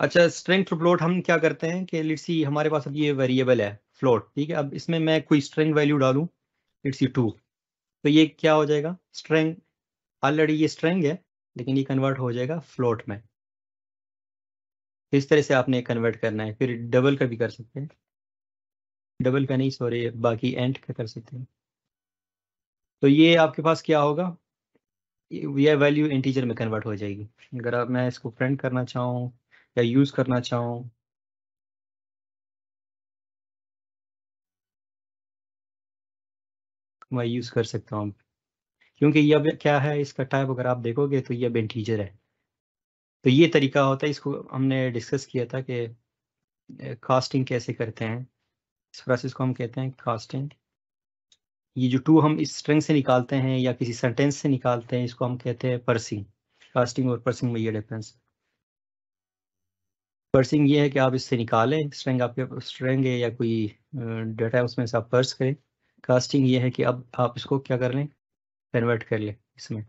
अच्छा, string to float हम क्या करते हैं कि लेट्स सी हमारे पास अब ये वेरिएबल है फ्लोट, ठीक है। अब इसमें मैं कोई स्ट्रिंग वैल्यू डालूं, लेट्स सी 2, तो ये क्या हो जाएगा, स्ट्रिंग। ऑलरेडी ये स्ट्रिंग है लेकिन ये कन्वर्ट हो जाएगा फ्लोट में। इस तरह से आपने कन्वर्ट करना है। फिर डबल का भी कर सकते हैं, डबल का नहीं सॉरी, बाकी एंड का कर सकते हैं। तो ये आपके पास क्या होगा, ये वैल्यू इंटीजर में कन्वर्ट हो जाएगी। अगर आप मैं इसको प्रिंट करना चाहूँ या यूज़ करना चाहूँ, मैं यूज़ कर सकता हूँ। क्योंकि ये अब क्या है, इसका टाइप अगर आप देखोगे तो ये अब इंटीजर है। तो ये तरीका होता है, इसको हमने डिस्कस किया था कि कास्टिंग कैसे करते हैं। इस प्रोसेस को हम कहते हैं कास्टिंग। ये जो टू हम इस स्ट्रिंग से निकालते हैं या किसी सेंटेंस से निकालते हैं, इसको हम कहते हैं पर्सिंग। कास्टिंग और पर्सिंग में ये डिफरेंस। पर्सिंग ये है कि आप इससे निकालें स्ट्रिंग, आपके स्ट्रिंग है या कोई डाटा है उसमें से आप पर्स करें। कास्टिंग ये है कि अब आप इसको क्या कर लें, कन्वर्ट कर लें इसमें।